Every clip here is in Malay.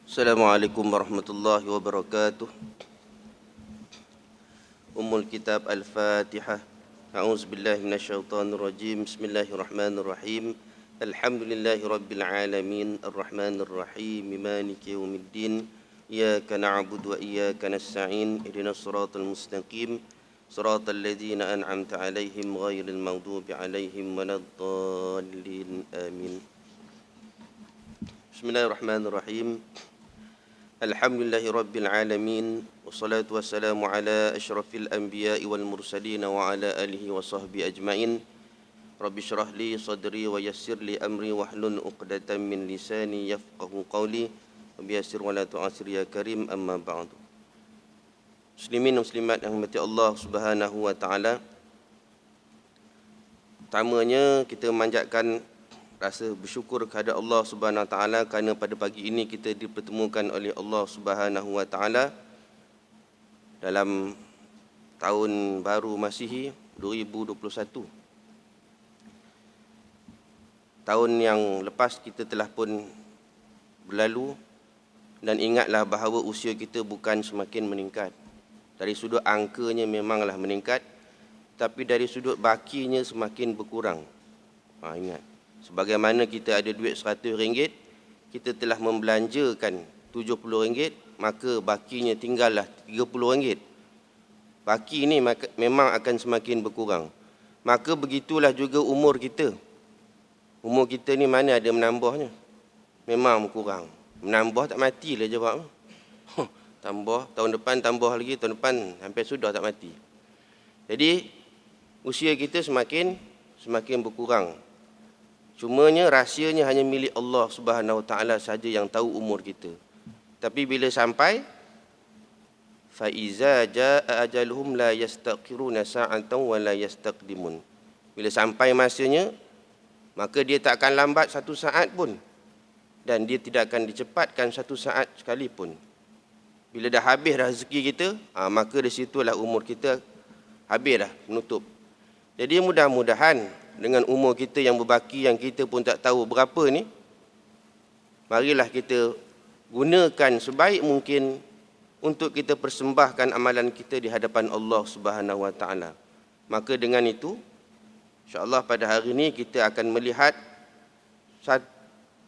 Assalamualaikum warahmatullahi wabarakatuh. Ummul Kitab Al-Fatihah. A'udzubillahi minasyaitonirrajim. Bismillahirrahmanirrahim. Alhamdulillahi rabbil alamin. Arrahmanir rahim. Maliki yaumiddin. Iyyaka na'budu wa iyyaka nasta'in. Ihdinas siratal mustaqim. Siratal ladzina an'amta 'alaihim ghairil maghdubi 'alaihim waladdallin. Amin. Bismillahirrahmanirrahim. Alhamdulillahi rabbil alamin. Wassalatu wassalamu ala asyrafil anbiya'i wal mursalin wa ala alihi wa sahbihi ajma'in. Rabbi syrah li sadri wa yassir li amri wahlul 'uqdatam min lisani yafqahu qawli. Rabbi yassir wa la tu'assir ya karim, amma ba'du. Muslimin muslimat yang dirahmati Allah Subhanahu wa taala. Pertamanya kita memanjatkan rasa bersyukur kepada Allah Subhanahu wa taala kerana pada pagi ini kita dipertemukan oleh Allah Subhanahu wa taala dalam tahun baru Masihi 2021. Tahun yang lepas kita telah pun berlalu, dan ingatlah bahawa usia kita bukan semakin meningkat. Dari sudut angkanya memanglah meningkat, tapi dari sudut bakinya semakin berkurang. Ingat, sebagaimana kita ada duit RM100, kita telah membelanjakan RM70, maka bakinya tinggallah RM30. Baki ini memang akan semakin berkurang. Maka begitulah juga umur kita. Umur kita ni mana ada menambahnya? Memang berkurang. Menambah tak matilah jawab. Tambah, tahun depan tambah lagi, tahun depan sampai sudah tak mati. Jadi usia kita semakin berkurang. Cumanya rahsianya hanya milik Allah Subhanahu wa taala saja yang tahu umur kita. Tapi bila sampai fa iza jaa ajaluhum la yastaqiruna sa'atan wa la yastaqdimun. Bila sampai masanya, maka dia tak akan lambat satu saat pun, dan dia tidak akan dicepatkan satu saat sekalipun. Bila dah habis dah rezeki kita, maka di situlah umur kita habis dah, menutup. Jadi mudah-mudahan dengan umur kita yang berbaki, yang kita pun tak tahu berapa ni, marilah kita gunakan sebaik mungkin untuk kita persembahkan amalan kita di hadapan Allah Subhanahu wa taala. Maka dengan itu, insya-Allah pada hari ini kita akan melihat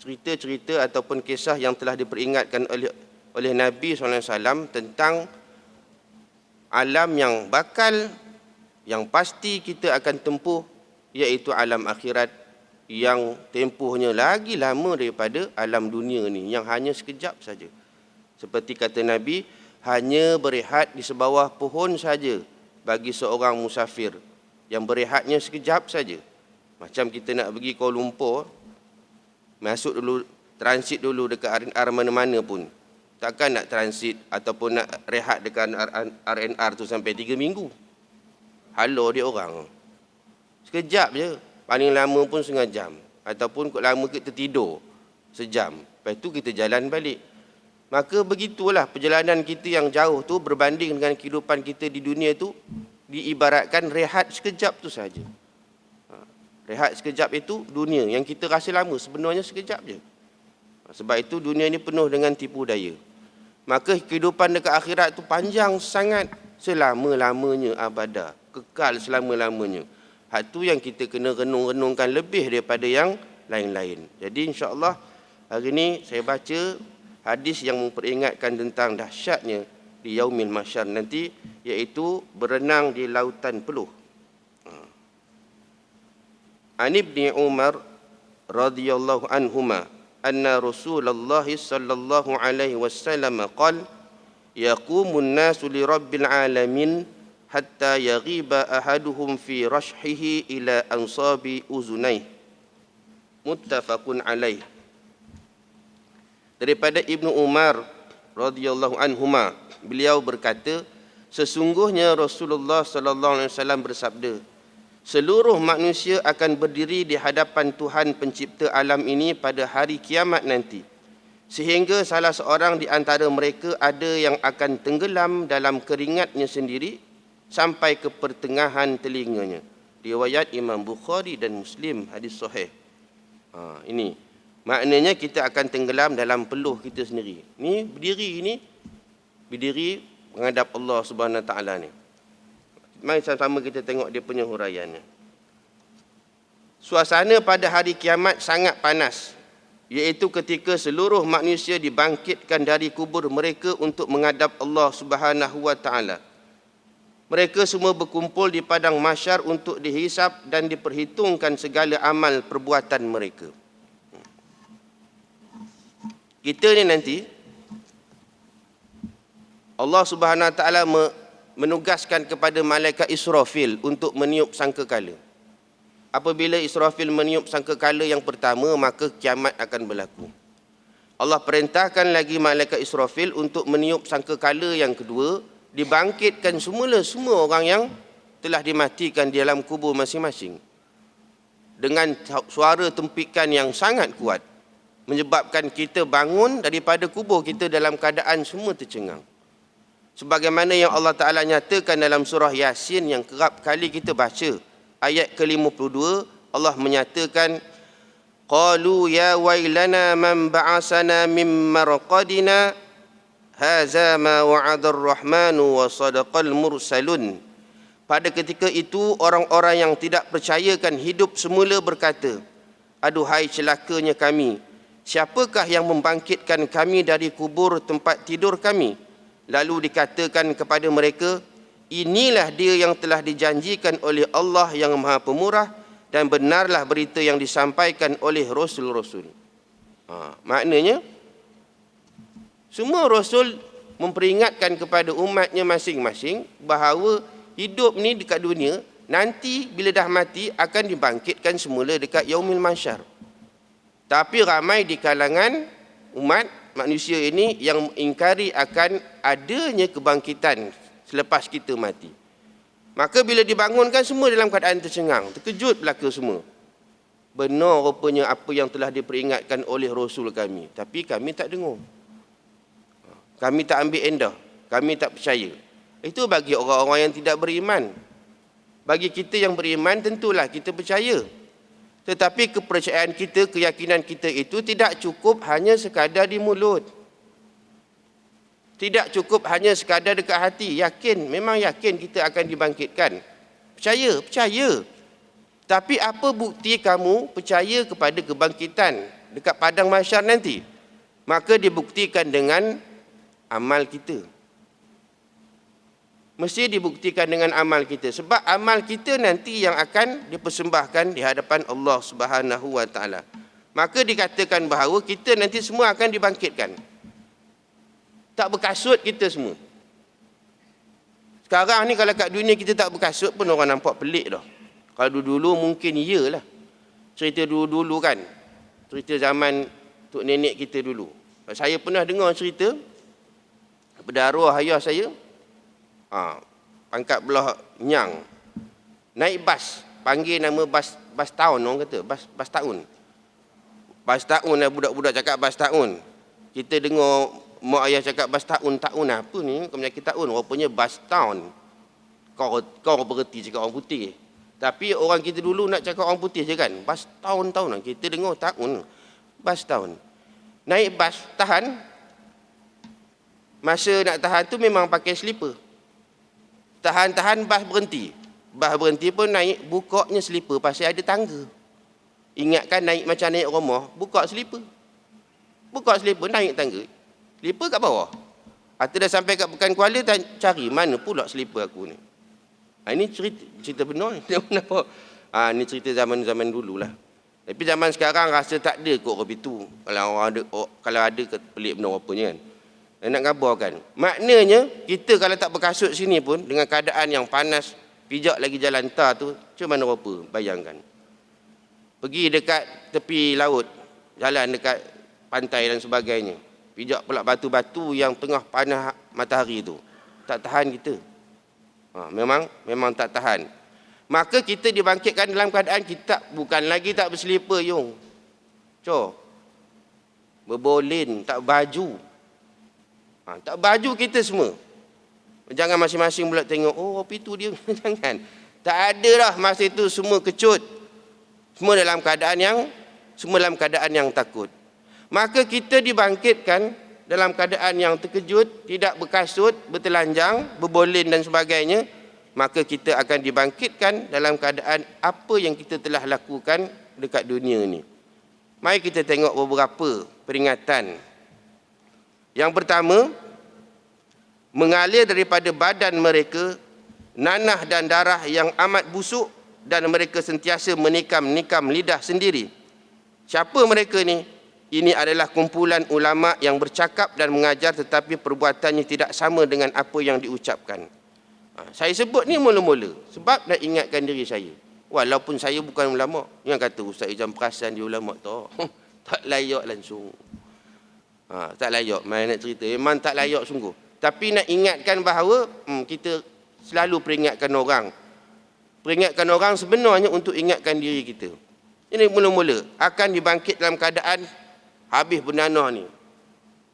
cerita-cerita ataupun kisah yang telah diperingatkan oleh Nabi SAW tentang alam yang bakal, yang pasti kita akan tempuh, iaitu alam akhirat yang tempuhnya lagi lama daripada alam dunia ni, yang hanya sekejap saja. Seperti kata Nabi, hanya berehat di sebawah pohon saja bagi seorang musafir, yang berehatnya sekejap saja. Macam kita nak pergi Kuala Lumpur, masuk dulu, transit dulu dekat R&R mana-mana pun, takkan nak transit ataupun nak rehat dekat R&R tu sampai 3 minggu. Halo dia orang. Sekejap je, paling lama pun setengah jam. Ataupun kot lama kita tidur sejam. Lepas tu kita jalan balik. Maka begitulah perjalanan kita yang jauh tu berbanding dengan kehidupan kita di dunia tu, diibaratkan rehat sekejap tu saja. Rehat sekejap itu dunia yang kita rasa lama, sebenarnya sekejap je. Sebab itu dunia ni penuh dengan tipu daya. Maka kehidupan dekat akhirat tu panjang sangat, selama-lamanya abada, kekal selama-lamanya. Hak tu yang kita kena renung-renungkan lebih daripada yang lain-lain. Jadi insya-Allah hari ini saya baca hadis yang memperingatkan tentang dahsyatnya di yaumil mahsyar nanti, iaitu berenang di lautan peluh. An Ibni Umar radhiyallahu anhuma anna Rasulullah sallallahu alaihi wasallam qala yaqumun nasu li rabbil alamin hatta yaghiba ahaduhum fi rashhihi ila ansabi uzunai. Muttafaqun alaih. Daripada Ibnu Umar radhiyallahu anhuma, beliau berkata, sesungguhnya Rasulullah sallallahu alaihi wasallam bersabda, seluruh manusia akan berdiri di hadapan Tuhan pencipta alam ini pada hari kiamat nanti, sehingga salah seorang di antara mereka ada yang akan tenggelam dalam keringatnya sendiri sampai ke pertengahan telinganya. Riwayat Imam Bukhari dan Muslim, hadis sahih. Ini Maknanya kita akan tenggelam dalam peluh kita sendiri. Ni berdiri menghadap Allah Subhanahu Wa Taala ni. Mari sama-sama kita tengok dia punya huraiannya. Suasana pada hari kiamat sangat panas, iaitu ketika seluruh manusia dibangkitkan dari kubur mereka untuk menghadap Allah Subhanahu Wa Taala. Mereka semua berkumpul di padang mahsyar untuk dihisap dan diperhitungkan segala amal perbuatan mereka. Kita ni nanti Allah Subhanahu Wa Taala menugaskan kepada malaikat Israfil untuk meniup sangkakala. Apabila Israfil meniup sangkakala yang pertama, maka kiamat akan berlaku. Allah perintahkan lagi malaikat Israfil untuk meniup sangkakala yang kedua, dibangkitkan semula semua orang yang telah dimatikan di dalam kubur masing-masing. Dengan suara tempikan yang sangat kuat, menyebabkan kita bangun daripada kubur kita dalam keadaan semua tercengang. Sebagaimana yang Allah Ta'ala nyatakan dalam surah Yasin yang kerap kali kita baca, ayat ke-52, Allah menyatakan, qalu ya wailana man ba'asana min marqadina haza ma wa'adar rahmanu wa sadaqal mursalun. Pada ketika itu orang-orang yang tidak percayakan hidup semula berkata, aduhai celakanya kami, siapakah yang membangkitkan kami dari kubur tempat tidur kami? Lalu dikatakan kepada mereka, inilah dia yang telah dijanjikan oleh Allah yang Maha Pemurah dan benarlah berita yang disampaikan oleh Rasul-Rasul. Maknanya, semua Rasul memperingatkan kepada umatnya masing-masing bahawa hidup ni dekat dunia, nanti bila dah mati akan dibangkitkan semula dekat Yaumil Mahsyar. Tapi ramai di kalangan umat manusia ini yang mengingkari akan adanya kebangkitan selepas kita mati. Maka bila dibangunkan semua dalam keadaan tercengang, terkejut belaka semua. Benar rupanya apa yang telah diperingatkan oleh Rasul kami, tapi kami tak dengar. Kami tak ambil endah, kami tak percaya. Itu bagi orang-orang yang tidak beriman. Bagi kita yang beriman tentulah kita percaya. Tetapi kepercayaan kita, keyakinan kita itu tidak cukup hanya sekadar di mulut. Tidak cukup hanya sekadar dekat hati. Yakin, memang yakin kita akan dibangkitkan. Percaya. Tapi apa bukti kamu percaya kepada kebangkitan dekat padang mahsyar nanti? Maka dibuktikan dengan amal kita. Mesti dibuktikan dengan amal kita. Sebab amal kita nanti yang akan dipersembahkan di hadapan Allah Subhanahu Wa Taala. Maka dikatakan bahawa kita nanti semua akan dibangkitkan. Tak berkasut kita semua. Sekarang ni kalau kat dunia kita tak berkasut pun orang nampak pelik dah. Kalau dulu mungkin iyalah. Cerita dulu kan. Cerita zaman tok nenek kita dulu. Saya pernah dengar cerita daripada arwah ayah saya. Pangkat belah Nyang, naik bas, panggil nama bas tahun, orang kata bas tahun. Bas tahun lah, budak-budak cakap bas tahun. Kita dengar mak ayah cakap bas tahun apa ni, penyakit tahun, rupanya bas tahun. Kau bererti cakap orang putih. Tapi orang kita dulu nak cakap orang putih je kan, bas tahun. Kita dengar tahun, bas tahun. Naik bas, tahan. Masa nak tahan tu memang pakai slipper. Tahan-tahan bas berhenti. Bas berhenti pun naik, bukanya selipar pasal ada tangga. Ingatkan naik macam naik rumah, buka selipar. Naik tangga. Selipar kat bawah. Atau dah sampai kat Pekan Kuala, cari mana pula selipar aku ni. Ini cerita benar ni. Ini cerita zaman-zaman dululah. Tapi zaman sekarang rasa tak ada kot orang itu. Kalau ada pelik benar apanya kan. Nak ngabarkan. Maknanya, kita kalau tak berkasut sini pun, dengan keadaan yang panas, pijak lagi jalan tar tu, macam mana rupa? Bayangkan. Pergi dekat tepi laut, jalan dekat pantai dan sebagainya. Pijak pula batu-batu yang tengah panas matahari tu. Tak tahan kita. Memang tak tahan. Maka kita dibangkitkan dalam keadaan kita bukan lagi tak berselipar, yung. Berbolin, tak baju. Tak baju kita semua. Jangan masing-masing pula tengok, api tu dia. Jangan. Tak ada dah masa itu semua kecut. Semua dalam keadaan yang semua dalam keadaan yang takut. Maka kita dibangkitkan dalam keadaan yang terkejut, tidak berkasut, bertelanjang, berbolin dan sebagainya. Maka kita akan dibangkitkan dalam keadaan apa yang kita telah lakukan dekat dunia ni. Mari kita tengok beberapa peringatan. Yang pertama, mengalir daripada badan mereka nanah dan darah yang amat busuk dan mereka sentiasa menikam-nikam lidah sendiri. Siapa mereka ni? Ini adalah kumpulan ulama yang bercakap dan mengajar tetapi perbuatannya tidak sama dengan apa yang diucapkan. Saya sebut ni mula-mula sebab nak ingatkan diri saya. Walaupun saya bukan ulama. Yang kata Ustaz Ijam perasan dia ulama tu. Tak layak langsung. Tak layak. Mana nak cerita. Memang tak layak sungguh. Tapi nak ingatkan bahawa kita selalu peringatkan orang. Peringatkan orang sebenarnya untuk ingatkan diri kita. Ini mula-mula akan dibangkit dalam keadaan habis bernanah ni.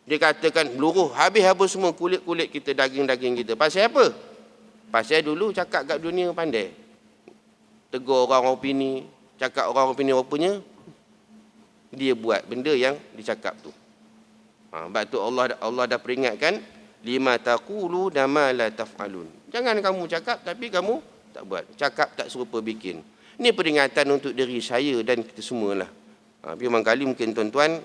Dia katakan meluruh, habis apa semua kulit-kulit kita, daging-daging kita. Pasal apa? Pasal dulu cakap kat dunia pandai. Tegur orang opini, cakap orang opini rupanya dia buat benda yang dicakap tu. Sebab tu Allah dah peringatkan, lima taqulu ma la taf'alun. Jangan kamu cakap tapi kamu tak buat. Cakap tak serupa bikin. Ini peringatan untuk diri saya dan kita semualah. Memang kali mungkin tuan-tuan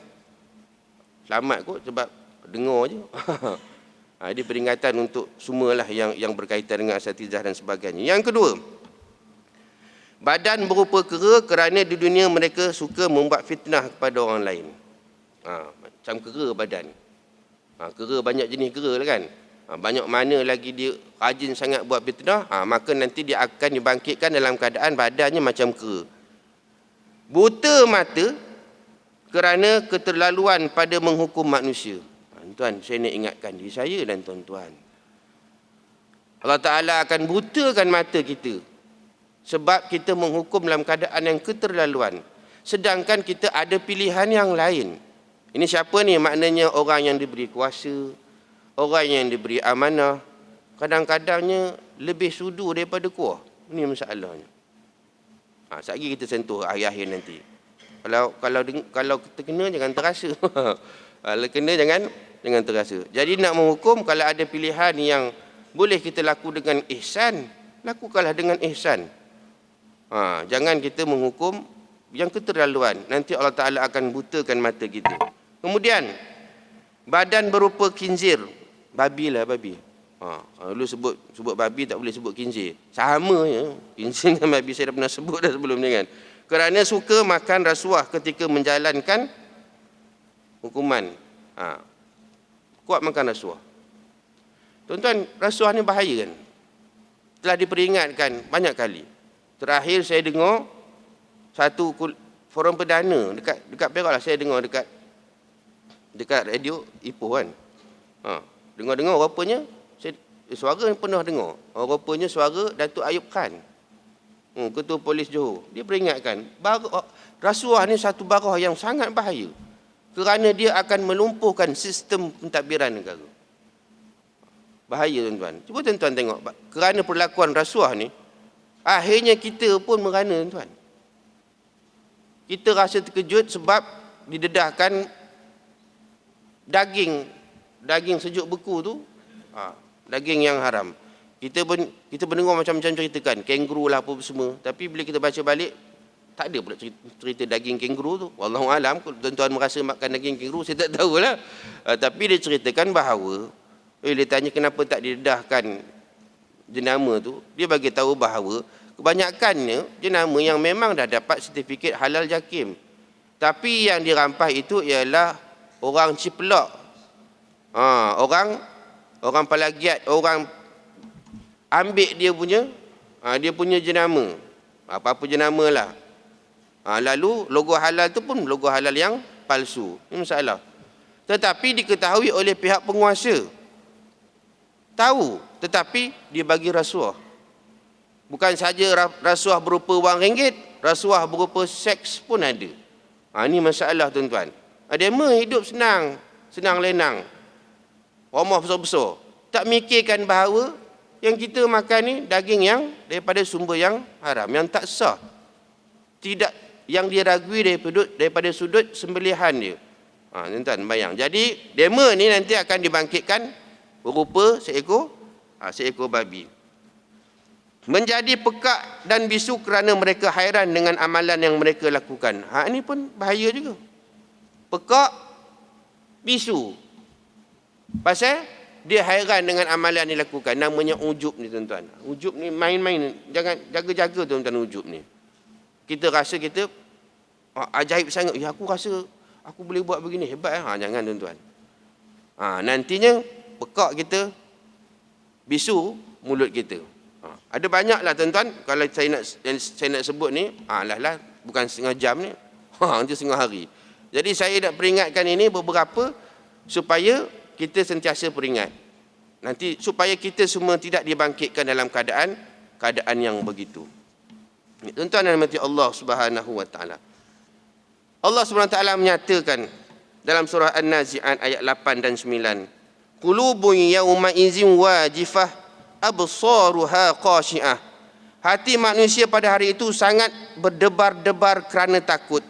selamat kot sebab dengar je. Ini peringatan untuk semualah yang berkaitan dengan asatizah dan sebagainya. Yang kedua, badan berupa kera kerana di dunia mereka suka membuat fitnah kepada orang lain. Macam kera badan. Kera banyak jenis kera lah kan. Banyak mana lagi dia rajin sangat buat fitnah, maka nanti dia akan dibangkitkan dalam keadaan badannya macam kera. Buta mata kerana keterlaluan pada menghukum manusia. Tuan, saya nak ingatkan diri saya dan tuan-tuan. Allah Ta'ala akan butakan mata kita sebab kita menghukum dalam keadaan yang keterlaluan. Sedangkan kita ada pilihan yang lain. Ini siapa ni? Maknanya orang yang diberi kuasa, orang yang diberi amanah. Kadang-kadangnya lebih sudu daripada kuah. Ini masalahnya. Sekejap lagi kita sentuh akhir-akhir nanti. Kalau kita kena jangan terasa. Kalau kena jangan terasa. Jadi nak menghukum, kalau ada pilihan yang boleh kita laku dengan ihsan, lakukanlah dengan ihsan. Jangan kita menghukum yang keterlaluan. Nanti Allah Ta'ala akan butakan mata kita. Kemudian, badan berupa khinzir. Babi lah, babi. Dulu sebut babi, tak boleh sebut khinzir. Sama ya. Khinzir dengan babi saya dah pernah sebut dah sebelum ni kan. Kerana suka makan rasuah ketika menjalankan hukuman. Kuat makan rasuah. Tuan-tuan, rasuah ni bahaya kan? Telah diperingatkan banyak kali. Terakhir saya dengar satu forum perdana dekat Perak lah, saya dengar dekat radio Ipoh kan. Dengar-dengar rupanya suara yang pernah dengar. Rupanya suara Datuk Ayub Khan, Ketua Polis Johor. Dia peringatkan rasuah ni satu barah yang sangat bahaya kerana dia akan melumpuhkan sistem pentadbiran negara. Bahaya tuan-tuan. Cuba tuan-tuan tengok. Kerana perlakuan rasuah ni, akhirnya kita pun merana tuan. Kita rasa terkejut sebab didedahkan daging sejuk beku tu, daging yang haram. Kita mendengar macam-macam ceritakan, kenguru lah apa semua. Tapi bila kita baca balik, tak ada pula cerita daging kenguru tu. Wallahualam, tuan-tuan merasa makan daging kenguru, saya tak tahulah. Tapi dia ceritakan bahawa, dia tanya kenapa tak didedahkan jenama tu. Dia bagi tahu bahawa kebanyakannya jenama yang memang dah dapat sertifikat halal jakim. Tapi yang dirampas itu ialah orang ciplak. Orang pelagiat, orang ambil dia punya jenama. Apa-apa jenama lah. Lalu logo halal tu pun logo halal yang palsu. Ini masalah. Tetapi diketahui oleh pihak penguasa. Tahu, tetapi dia bagi rasuah. Bukan saja rasuah berupa wang ringgit, rasuah berupa seks pun ada. Ini masalah tuan-tuan. Demo hidup senang lenang. Rumah besar-besar. Tak mikirkan bahawa yang kita makan ni daging yang daripada sumber yang haram, yang tak sah. Tidak, yang dia ragui daripada sudut sembelihan dia. Tuan-tuan bayang. Jadi dema ni nanti akan dibangkitkan berupa seekor babi. Menjadi pekak dan bisu kerana mereka hairan dengan amalan yang mereka lakukan. Ini pun bahaya juga. Pekak, bisu. Pasal dia hairan dengan amalan yang dilakukan. Namanya ujub ni tuan-tuan. Ujub ni main-main. Jangan jaga-jaga tuan-tuan ujub ni. Kita rasa kita ajaib sangat. Ya, aku rasa aku boleh buat begini. Hebat. Jangan tuan-tuan. Nantinya pekak kita, bisu mulut kita. Ada banyaklah tuan-tuan. Kalau saya nak sebut ni, bukan setengah jam ni. Itu setengah hari. Jadi saya nak peringatkan ini beberapa supaya kita sentiasa peringat. Nanti supaya kita semua tidak dibangkitkan dalam keadaan yang begitu. Tuan-tuan dan rahmati Allah Subhanahu wa taala. Allah Subhanahu wa taala menyatakan dalam surah An-Nazi'at ayat 8 dan 9. Qulubun yawma idzin wajifah absaruha khashi'ah. Hati manusia pada hari itu sangat berdebar-debar kerana takut.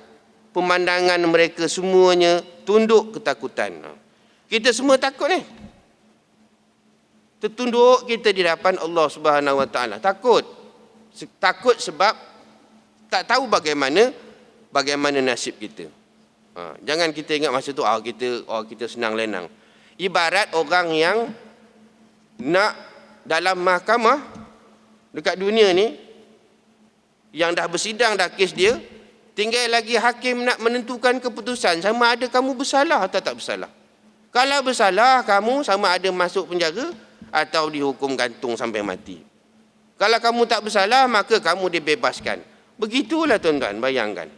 Pemandangan mereka semuanya tunduk ketakutan. Kita semua takut ni. Tertunduk kita di hadapan Allah Subhanahu wa taala. Takut. Takut sebab tak tahu bagaimana nasib kita. Jangan kita ingat masa tu kita senang lenang. Ibarat orang yang nak dalam mahkamah dekat dunia ni, yang dah bersidang dah kes dia, tinggal lagi hakim nak menentukan keputusan sama ada kamu bersalah atau tak bersalah. Kalau bersalah, kamu sama ada masuk penjara atau dihukum gantung sampai mati. Kalau kamu tak bersalah, maka kamu dibebaskan. Begitulah tuan-tuan, bayangkan.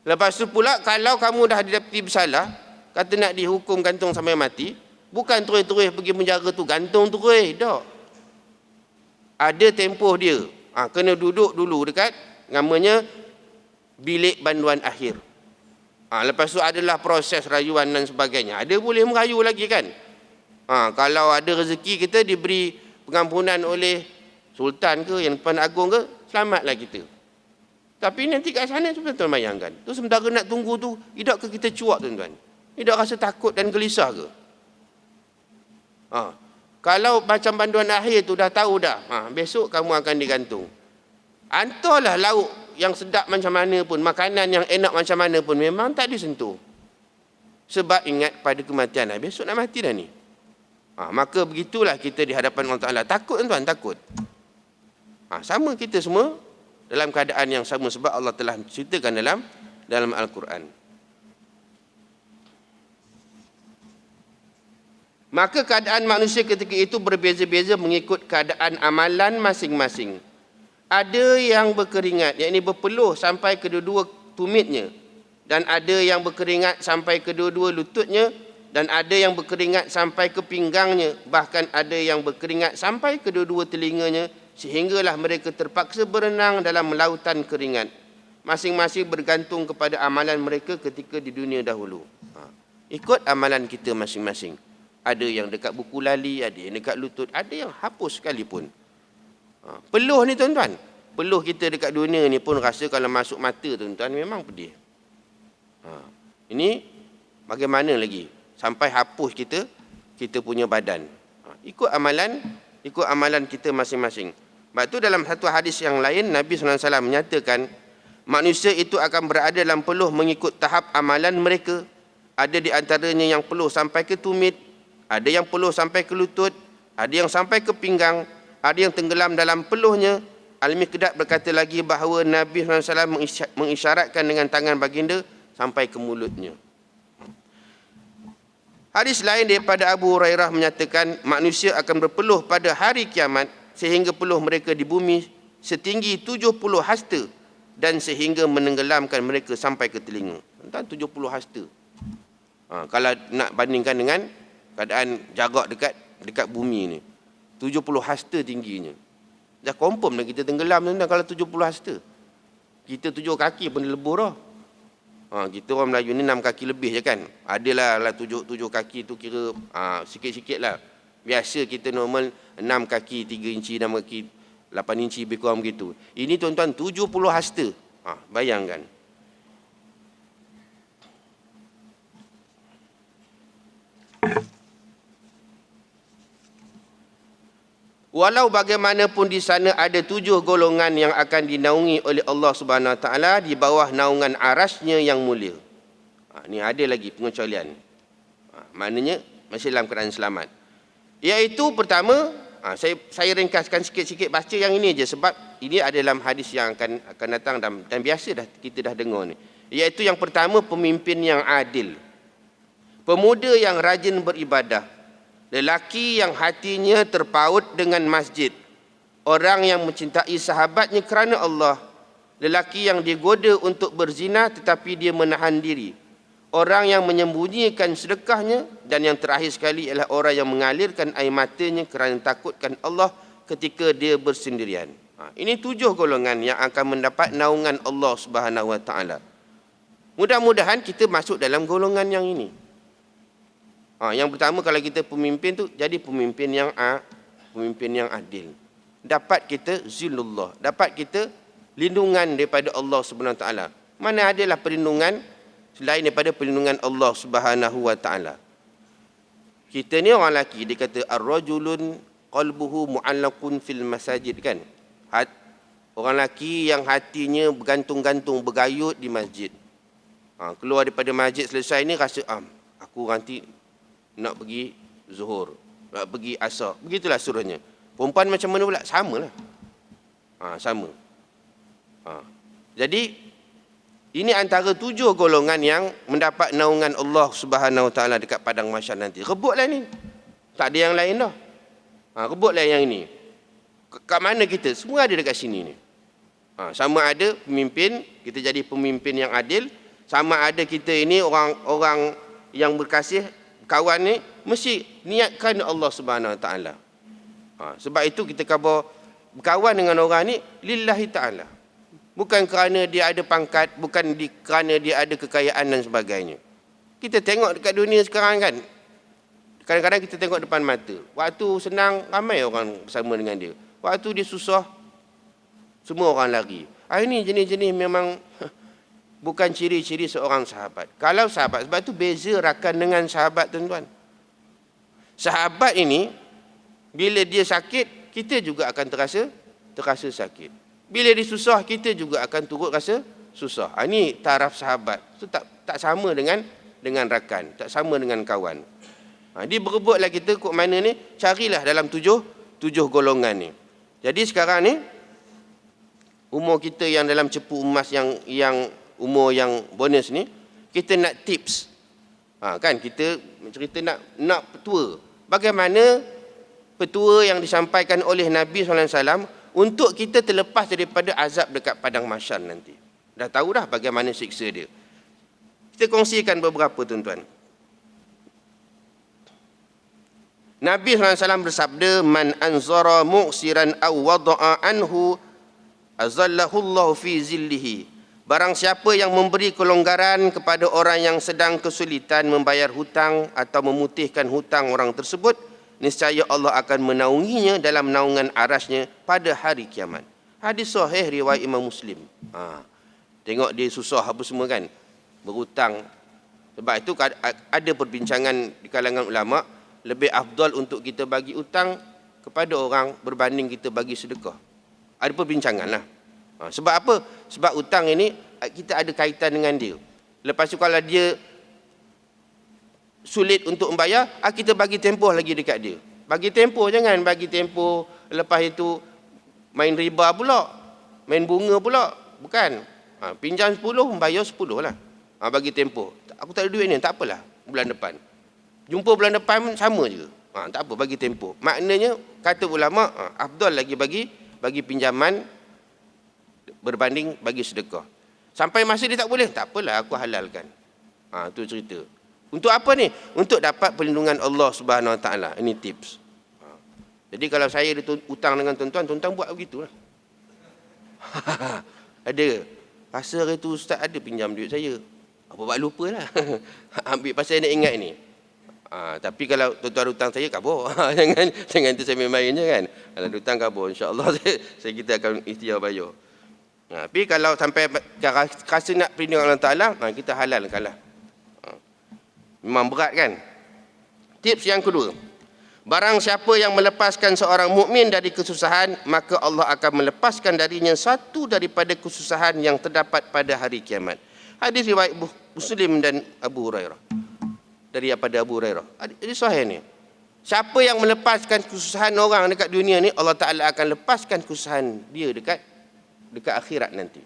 Lepas tu pula, kalau kamu dah didapati bersalah, kata nak dihukum gantung sampai mati, bukan terus-terus pergi penjara tu gantung terus, tak. Ada tempoh dia. Kena duduk dulu dekat, namanya bilik banduan akhir. Lepas tu adalah proses rayuan dan sebagainya. Ada boleh merayu lagi kan. Kalau ada rezeki kita diberi pengampunan oleh Sultan ke, Yang Dipertuan Agong ke, selamatlah kita. Tapi nanti kat sana tuan-tuan bayangkan. Tu sementara nak tunggu tu, tidak ke kita cuak tuan-tuan? Tidak rasa takut dan gelisah ke? Kalau macam banduan akhir tu dah tahu dah, besok kamu akan digantung. Hantarlah lauk yang sedap macam mana pun, makanan yang enak macam mana pun, memang tak disentuh. Sebab ingat pada kematian, besok nak mati dah ni. Maka begitulah kita di hadapan Allah Ta'ala. Takut tuan-tuan, takut. Sama kita semua dalam keadaan yang sama sebab Allah telah ceritakan dalam Al-Quran. Maka keadaan manusia ketika itu berbeza-beza mengikut keadaan amalan masing-masing. Ada yang berkeringat, yakni berpeluh sampai kedua-dua tumitnya. Dan ada yang berkeringat sampai kedua-dua lututnya. Dan ada yang berkeringat sampai ke pinggangnya. Bahkan ada yang berkeringat sampai kedua-dua telinganya. Sehinggalah mereka terpaksa berenang dalam lautan keringat. Masing-masing bergantung kepada amalan mereka ketika di dunia dahulu. Ikut amalan kita masing-masing. Ada yang dekat buku lali, ada yang dekat lutut, ada yang hapus sekalipun. Peluh ni tuan-tuan. Peluh kita dekat dunia ni pun rasa kalau masuk mata tuan-tuan memang pedih. Ini bagaimana lagi? Sampai hapus kita punya badan. Ikut amalan kita masing-masing. Sebab itu dalam satu hadis yang lain, Nabi SAW menyatakan, manusia itu akan berada dalam peluh mengikut tahap amalan mereka. Ada di antaranya yang peluh sampai ke tumit, ada yang peluh sampai ke lutut, ada yang sampai ke pinggang, ada yang tenggelam dalam peluhnya. Al-Miqdad berkata lagi bahawa Nabi SAW mengisyaratkan dengan tangan baginda sampai ke mulutnya. Hadis lain daripada Abu Hurairah menyatakan manusia akan berpeluh pada hari kiamat sehingga peluh mereka di bumi setinggi 70 hasta dan sehingga menenggelamkan mereka sampai ke telinga. Entah 70 hasta. Kalau nak bandingkan dengan keadaan jarak dekat bumi ni. 70 hasta tingginya. Dah confirm dah kita tenggelam kalau 70 hasta. Kita 7 kaki pun lebur dah. Kita orang Melayu ni 6 kaki lebih je kan. Adalah 7 kaki tu kira sikit-sikit lah. Biasa kita normal 6 kaki 3 inci, 6 kaki 8 inci lebih kurang begitu. Ini tuan-tuan 70 hasta. Bayangkan. Walau bagaimanapun di sana ada 7 golongan yang akan dinaungi oleh Allah Subhanahu Wa Taala di bawah naungan arasnya yang mulia. Ini ada lagi pengecualian. Maknanya masih dalam keadaan selamat. Iaitu pertama, saya ringkaskan sikit-sikit baca yang ini je sebab ini ada dalam hadis yang akan datang dan biasa kita dah dengar ni. Iaitu yang pertama, pemimpin yang adil. Pemuda yang rajin beribadah. Lelaki yang hatinya terpaut dengan masjid. Orang yang mencintai sahabatnya kerana Allah. Lelaki yang digoda untuk berzina tetapi dia menahan diri. Orang yang menyembunyikan sedekahnya. Dan yang terakhir sekali ialah orang yang mengalirkan air matanya kerana takutkan Allah ketika dia bersendirian. Ini 7 golongan yang akan mendapat naungan Allah Subhanahu Wa Taala. Mudah-mudahan kita masuk dalam golongan yang ini. Yang pertama, kalau kita pemimpin tu jadi pemimpin yang adil. Dapat kita zillullah, dapat kita lindungan daripada Allah Subhanahu Wa Taala. Mana adalah perlindungan selain daripada perlindungan Allah Subhanahu Wa Taala. Kita ni orang lelaki, dia kata ar-rajulun qalbuhu mu'allaqun fil masajid, kan? Orang lelaki yang hatinya bergantung-gantung, bergayut di masjid. Keluar daripada masjid selesai ni rasa aku nanti nak pergi zuhur, nak pergi asar. Begitulah suruhnya. Perempuan macam mana pula? Sama lah. Sama. Jadi, ini antara 7 golongan yang mendapat naungan Allah Subhanahu Wa Taala dekat padang mahsyar nanti. Rebutlah ni. Tak ada yang lain dah. Rebutlah yang ini. Kat mana kita? Semua ada dekat sini ni. Sama ada pemimpin, kita jadi pemimpin yang adil. Sama ada kita ini orang yang berkasih, kawan ni mesti niatkan Allah Subhanahu Wa Taala. Sebab itu kita berkawan dengan orang ni lillahi ta'ala. Bukan kerana dia ada pangkat, bukan kerana dia ada kekayaan dan sebagainya. Kita tengok dekat dunia sekarang, kan, kadang-kadang kita tengok depan mata. Waktu senang, ramai orang bersama dengan dia. Waktu dia susah, semua orang lari. Ini jenis-jenis memang bukan ciri-ciri seorang sahabat. Kalau sahabat, sebab itu beza rakan dengan sahabat, tuan-tuan. Sahabat ini, bila dia sakit, kita juga akan terasa sakit. Bila dia susah, kita juga akan turut rasa susah. Ini taraf sahabat. Itu tak sama dengan rakan, tak sama dengan kawan. Dia berebutlah kita kok mana ni, carilah dalam 7 golongan ni. Jadi sekarang ni, umur kita yang dalam cepu emas yang umur yang bonus ni, kita nak tips. Kan kita cerita nak petua. Bagaimana petua yang disampaikan oleh Nabi SAW untuk kita terlepas daripada azab dekat padang mahsyar nanti. Dah tahu dah bagaimana siksa dia. Kita kongsikan beberapa, tuan-tuan. Nabi SAW bersabda, man anzara mu'siran aw wada'a anhu azallahu Allah fi zillihi. Barang siapa yang memberi kelonggaran kepada orang yang sedang kesulitan membayar hutang atau memutihkan hutang orang tersebut, niscaya Allah akan menaunginya dalam naungan arasnya pada hari kiamat. Hadis sahih riwayat Imam Muslim. Tengok dia susah apa semua, kan, berhutang. Sebab itu ada perbincangan di kalangan ulama, lebih afdal untuk kita bagi hutang kepada orang berbanding kita bagi sedekah. Ada perbincangan lah. Sebab apa? Sebab hutang ini kita ada kaitan dengan dia. Lepas tu kalau dia sulit untuk membayar, kita bagi tempoh lagi dekat dia. Bagi tempoh, jangan bagi tempoh lepas itu main riba pula, main bunga pula. Bukan. Pinjam 10, membayar 10 lah. Bagi tempoh. Aku tak ada duit ni, tak apalah, bulan depan. Jumpa bulan depan sama je. Tak apa, bagi tempoh. Maknanya, kata ulama, afdal lagi bagi pinjaman berbanding bagi sedekah. Sampai masa dia tak boleh, tak apalah, aku halalkan. Itu cerita. Untuk apa ni? Untuk dapat perlindungan Allah Subhanahu Wa Taala. Ini tips. Jadi kalau saya ada hutang dengan tuan-tuan buat begitulah. Ada. Pasal hari tu ustaz ada pinjam duit saya. Apa buat lupa lah. Ambil pasal nak ingat ni. Tapi kalau tuan-tuan hutang saya, kabur. jangan tu saya main je kan. Kalau hutang kabur, insyaAllah kita akan ikhtiar bayar. Tapi kalau sampai rasa nak perlindungan Allah Ta'ala, kita halalkan lah. Memang berat kan. Tips yang kedua, barang siapa yang melepaskan seorang mukmin dari kesusahan, maka Allah akan melepaskan darinya satu daripada kesusahan yang terdapat pada hari kiamat. Hadis riwayat Muslim dan Abu Hurairah. Daripada Abu Hurairah. Ini sahih ni. Siapa yang melepaskan kesusahan orang dekat dunia ni, Allah Ta'ala akan lepaskan kesusahan dia dekat akhirat nanti.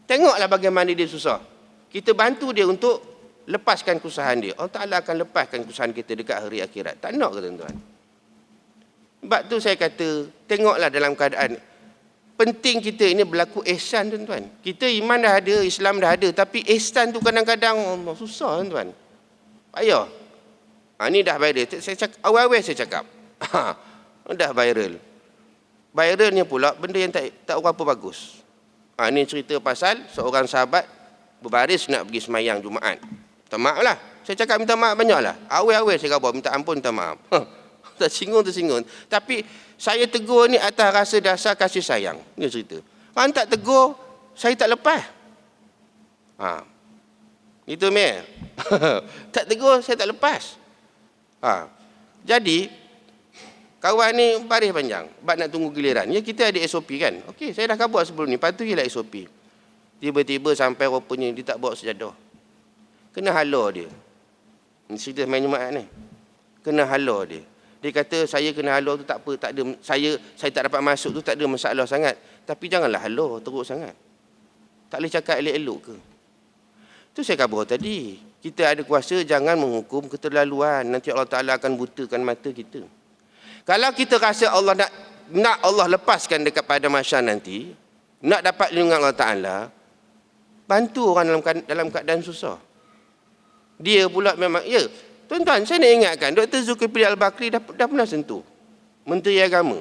Tengoklah bagaimana dia susah. Kita bantu dia untuk lepaskan kesusahan dia. Allah Ta'ala akan lepaskan kesusahan kita dekat hari akhirat. Tak nak ke tuan-tuan? Sebab tu saya kata, tengoklah dalam keadaan penting kita ini berlaku ihsan tuan-tuan. Kita iman dah ada, Islam dah ada, tapi ihsan tu kadang-kadang susah tuan-tuan. Payah. Ni dah viral. Awal-awal saya cakap. Dah viral. Viralnya pula benda yang tak berapa bagus. Ni cerita pasal seorang sahabat berbaris nak pergi semayang Jumaat. Minta maaf lah. Saya cakap minta maaf banyak lah. Awal-awal saya khabar minta ampun, minta maaf. Tersinggung. Tapi saya tegur ni atas rasa dasar kasih sayang. Ni cerita. Orang tak tegur, saya tak lepas. Itu meh. Tak tegur, saya tak lepas. Jadi, kawan ni baris panjang. Sebab nak tunggu giliran. Ya, kita ada SOP kan. Okey, saya dah khabar sebelum ni. Patuhilah SOP. Tiba-tiba sampai rupanya dia tak bawa sejadah. Kena halau dia. Ini cerita main Jumaat ni. Kena halau dia. Dia kata, saya kena halau tu tak apa. Tak ada, saya tak dapat masuk tu tak ada masalah sangat. Tapi janganlah halau teruk sangat. Tak boleh cakap elok-elok ke? Tu saya khabar tadi. Kita ada kuasa, jangan menghukum keterlaluan. Nanti Allah Ta'ala akan butakan mata kita. Kalau kita rasa Allah nak Allah lepaskan dekat pada masyarakat nanti, nak dapat lindungan Allah Ta'ala, bantu orang dalam keadaan susah. Dia pula memang, ya, tuan-tuan, saya nak ingatkan, Dr. Zulkifli Al-Bakri dah pernah sentuh Menteri Agama.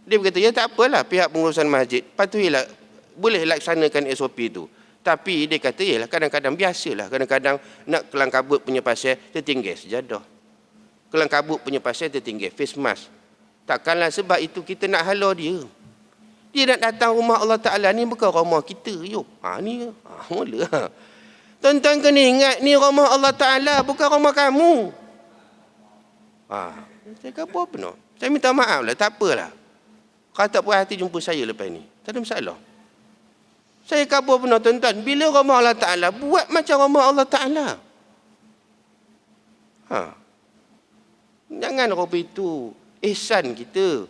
Dia berkata, ya tak apalah pihak pengurusan masjid, patuhilah, boleh laksanakan SOP itu. Tapi dia kata, yalah kadang-kadang biasalah, kadang-kadang nak kelang kabut punya pasal, tertinggal sejadah. Kelang kabut punya pasal, tertinggal face mask. Takkanlah sebab itu kita nak halau dia. Dia nak datang rumah Allah Ta'ala ni bukan rumah kita. Mula. Tuan-tuan kena ingat, ni rumah Allah Ta'ala, bukan rumah kamu. Saya kata apa nak? Saya minta maaf lah, tak apalah. Kalau tak puas hati jumpa saya lepas ni. Tak ada masalah. Saya khabar benar tuan-tuan, bila rumah Allah Ta'ala, buat macam rumah Allah Ta'ala. Jangan rupa itu ihsan kita.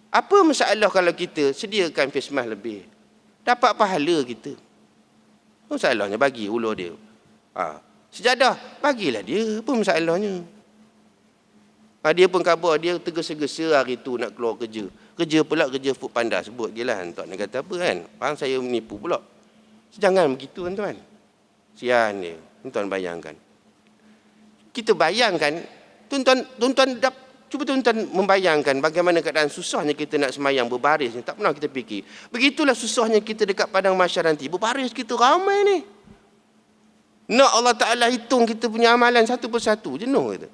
Apa masalah kalau kita sediakan face mask lebih? Dapat pahala kita. Masalahnya bagi ulur dia. Sejadah, bagilah dia. Apa masalahnya? Dia pun khabar, dia tergesa-gesa hari tu nak keluar kerja. Kerja pula kerja food panda, sebut je lah. Tak nak kata apa kan. Faham saya menipu pula. Jangan begitu tuan-tuan. Sian dia. Tuan-tuan bayangkan. Kita bayangkan, cuba tuan-tuan membayangkan bagaimana keadaan susahnya kita nak semayang berbaris ni. Tak pernah kita fikir. Begitulah susahnya kita dekat padang mahsyar nanti. Berbaris kita ramai ni. Nak Allah Ta'ala hitung kita punya amalan satu persatu. Jenuh kita.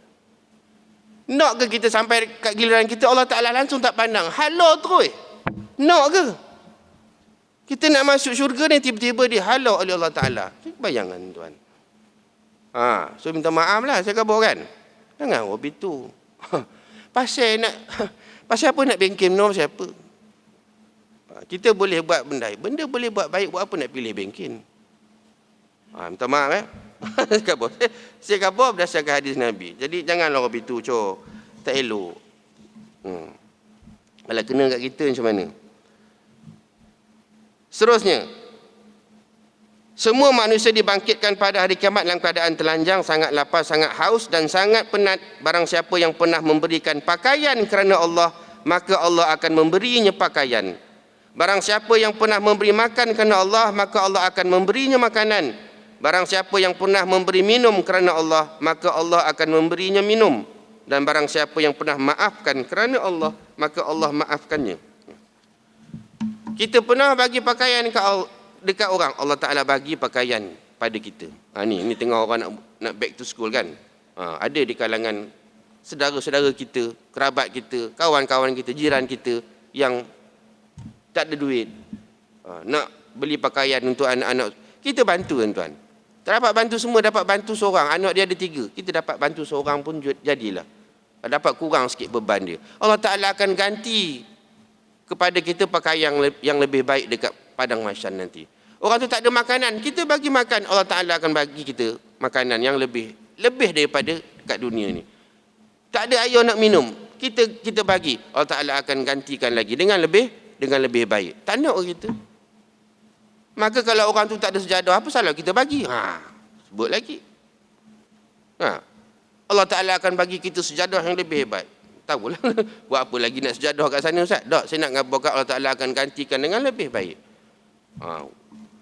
Nak ke kita sampai kat giliran kita Allah Ta'ala langsung tak pandang? Halau terus. Nak ke? Kita nak masuk syurga ni tiba-tiba dihalau oleh Allah Ta'ala. Bayangan tuan. So minta maaf lah saya khabar kan. Jangan begitu. Pasal apa nak bengkel no siapa? Kita boleh buat benda boleh buat baik, buat apa nak pilih bengkel? Minta maaf saya khabar berdasarkan hadis Nabi. Jadi janganlah orang itu tak elok. Kalau kena kat kita macam mana? Seterusnya, semua manusia dibangkitkan pada hari kiamat dalam keadaan telanjang, sangat lapar, sangat haus dan sangat penat. Barang siapa yang pernah memberikan pakaian kerana Allah, maka Allah akan memberinya pakaian. Barang siapa yang pernah memberi makan kerana Allah, maka Allah akan memberinya makanan. Barang siapa yang pernah memberi minum kerana Allah, maka Allah akan memberinya minum. Dan barang siapa yang pernah maafkan kerana Allah, maka Allah maafkannya. Kita pernah bagi pakaian dekat orang, Allah Ta'ala bagi pakaian pada kita. Ni tengah orang nak back to school kan. Ada di kalangan saudara-saudara kita, kerabat kita, kawan-kawan kita, jiran kita yang tak ada duit. Nak beli pakaian untuk anak-anak. Kita bantu tuan-tuan. Tak dapat bantu semua, dapat bantu seorang. Anak dia ada 3. Kita dapat bantu seorang pun jadilah. Dapat kurang sikit beban dia. Allah Ta'ala akan ganti kepada kita pakaian yang lebih baik dekat padang mahsyar nanti. Orang tu tak ada makanan, kita bagi makan. Allah Ta'ala akan bagi kita makanan yang lebih daripada kat dunia ni. Tak ada air nak minum, kita bagi. Allah Ta'ala akan gantikan lagi dengan lebih baik. Tak nak kita. Maka kalau orang tu tak ada sejadah, apa salah kita bagi? Sebut lagi. Allah Ta'ala akan bagi kita sejadah yang lebih hebat. Tahulah, buat apa lagi nak sejadah kat sana Ustaz? Tak, saya nak ngabarkan Allah Ta'ala akan gantikan dengan lebih baik.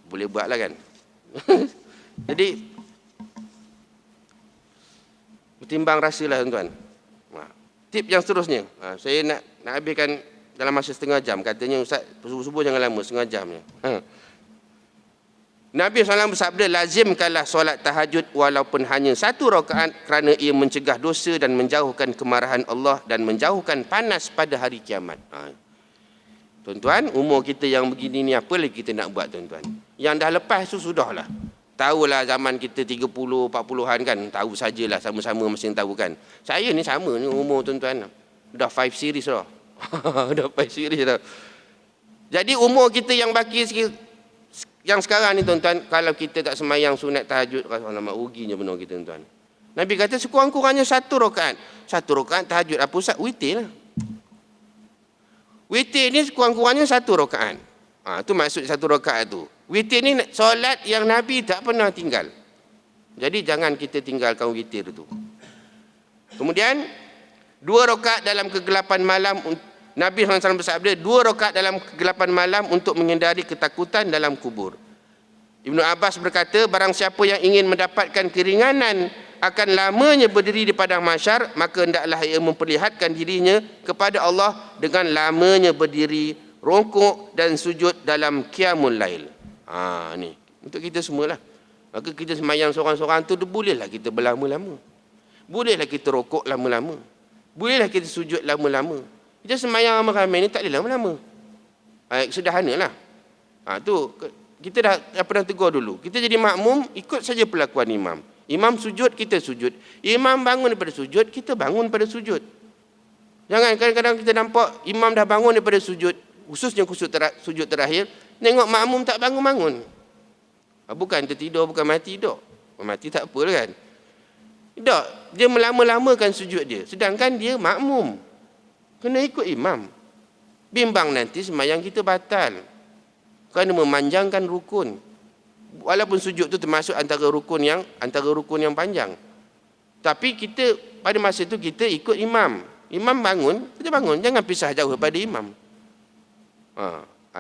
Boleh buat lah kan. Jadi, bertimbang rasalah tuan-tuan. Tip yang seterusnya, saya nak habiskan dalam masa setengah jam. Katanya Ustaz, subuh-subuh jangan lama, setengah jam je. Nabi SAW bersabda, lazimkanlah solat tahajud walaupun hanya 1 rakaat kerana ia mencegah dosa dan menjauhkan kemarahan Allah dan menjauhkan panas pada hari kiamat. Tuan-tuan, umur kita yang begini ni apa lagi kita nak buat tuan-tuan? Yang dah lepas tu sudahlah. Tahulah zaman kita 30, 40-an kan, tahu sajalah, sama-sama mesti tahu kan. Saya ni sama ni umur tuan-tuan. Dah 5 series dah. Dah 5 series dah. Jadi umur kita yang baki sikit, yang sekarang ni tuan-tuan, kalau kita tak semayang sunat tahajud, alamak ruginya benar kita tuan-tuan. Nabi kata sekurang-kurangnya 1 rakaat. 1 rakaat tahajud apa Ustaz? Witir lah. Witir ni sekurang-kurangnya 1 rakaat. Itu maksud 1 rakaat tu. Witir ni solat yang Nabi tak pernah tinggal. Jadi jangan kita tinggalkan witir tu. Kemudian 2 rakaat dalam kegelapan malam. Nabi SAW bersabda, 2 rakaat dalam kegelapan malam untuk menghindari ketakutan dalam kubur. Ibnu Abbas berkata, barang siapa yang ingin mendapatkan keringanan akan lamanya berdiri di padang mahsyar, maka hendaklah ia memperlihatkan dirinya kepada Allah dengan lamanya berdiri, rongkok dan sujud dalam qiyamul lail. Ni untuk kita semualah. Maka kita semayang seorang-seorang tu bolehlah kita berlama-lama. Bolehlah kita rokok lama-lama. Bolehlah kita sujud lama-lama. Kita semayang ramai-ramai ni tak boleh lama-lama. Sederhanalah. Tu kita dah pernah tegur dulu. Kita jadi makmum, ikut saja perlakuan imam. Imam sujud, kita sujud. Imam bangun daripada sujud, kita bangun pada sujud. Jangan kadang-kadang kita nampak imam dah bangun daripada sujud, khususnya sujud terakhir, tengok makmum tak bangun-bangun. Bukan tertidur, bukan mati, tak. Mati tak apa kan. Tak, dia melama-lamakan sujud dia. Sedangkan dia makmum. Kena ikut imam. Bimbang nanti semayang kita batal. Kerana memanjangkan rukun. Walaupun sujud tu termasuk antara rukun yang panjang. Tapi kita pada masa tu kita ikut imam. Imam bangun, kita bangun. Jangan pisah jauh daripada imam.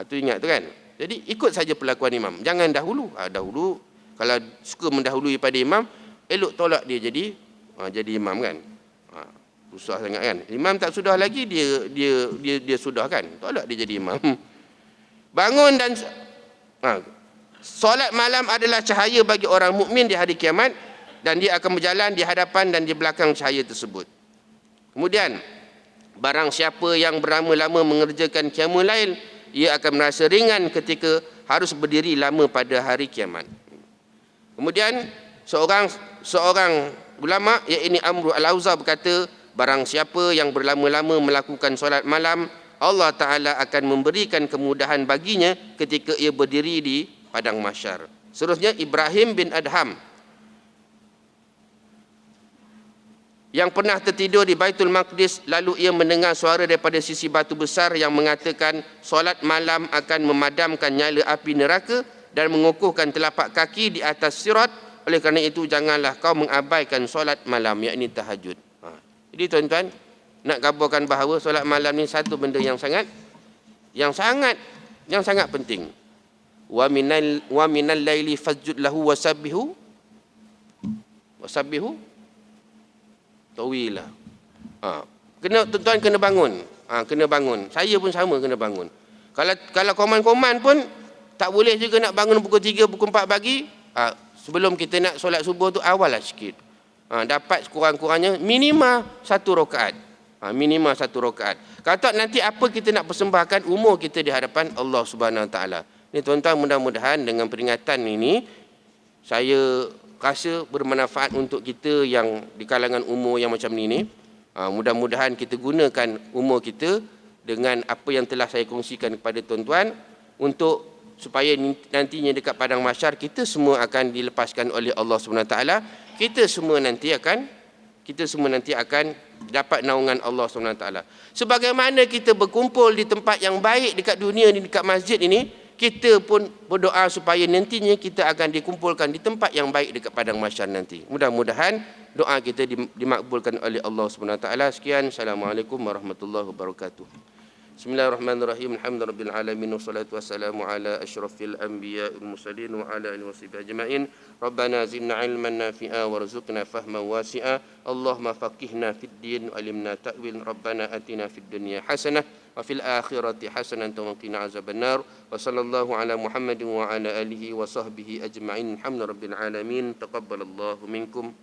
Tu ingat tu kan. Jadi ikut saja perlakuan imam. Jangan dahulu. Dahulu kalau suka mendahului pada imam, elok tolak dia jadi imam kan. Susah sangat kan. Imam tak sudah lagi, dia sudah kan. Tolak dia jadi imam. Bangun dan solat malam adalah cahaya bagi orang mukmin di hari kiamat, dan dia akan berjalan di hadapan dan di belakang cahaya tersebut. Kemudian barang siapa yang berlama-lama mengerjakan qiyamul lail, ia akan merasa ringan ketika harus berdiri lama pada hari kiamat. Kemudian seorang ulama, iaitu Amr al-Auza, berkata, barang siapa yang berlama-lama melakukan solat malam, Allah Ta'ala akan memberikan kemudahan baginya ketika ia berdiri di padang mahsyar. Seterusnya Ibrahim bin Adham, yang pernah tertidur di Baitul Maqdis, lalu ia mendengar suara daripada sisi batu besar yang mengatakan, solat malam akan memadamkan nyala api neraka dan mengukuhkan telapak kaki di atas sirat. Oleh kerana itu janganlah kau mengabaikan solat malam, yakni tahajud. Jadi tuan-tuan, nak gabarkan bahawa solat malam ni satu benda yang sangat penting. Wa minal laili fasjud lahu wasabbihu tawilah. Tuan-tuan kena bangun. Kena bangun. Saya pun sama kena bangun. Kalau koman-koman pun tak boleh juga nak bangun pukul 3, pukul 4 pagi. Sebelum kita nak solat subuh tu awal lah sikit. dapat kurang-kurangnya minima 1 rakaat. Minima 1 rakaat. Kata nanti apa kita nak persembahkan umur kita di hadapan Allah Subhanahu Wa Taala. Ni tuan-tuan, mudah-mudahan dengan peringatan ini saya rasa bermanfaat untuk kita yang di kalangan umur yang macam ni. Mudah-mudahan kita gunakan umur kita dengan apa yang telah saya kongsikan kepada tuan-tuan untuk supaya nantinya dekat padang mahsyar kita semua akan dilepaskan oleh Allah Subhanahu Wa Taala. Kita semua nanti akan dapat naungan Allah Subhanahu Wa Taala. Sebagaimana kita berkumpul di tempat yang baik dekat dunia ni, dekat masjid ini, kita pun berdoa supaya nantinya kita akan dikumpulkan di tempat yang baik dekat padang mahsyar nanti. Mudah-mudahan doa kita dimakbulkan oleh Allah Subhanahu Wa Taala. Sekian, assalamualaikum warahmatullahi wabarakatuh. Bismillahirrahmanirrahim. Alhamdulillahirabbil alamin wassalatu wassalamu ala asyrafil anbiya'i wal mursalin wa ala alihi washabihi ajma'in. Rabbana zidna 'ilman nafi'a warzuqna fahman wasi'a. Allahumma faqihna fid din wa 'allimna ta'wil. Rabbana atina fid dunya hasanah wa fil akhirati hasanah wa qina azabannar. Wa sallallahu ala Muhammadin wa ala alihi wa sahbihi ajma'in. Alhamdulillahirabbil alamin. Taqabbalallahu minkum.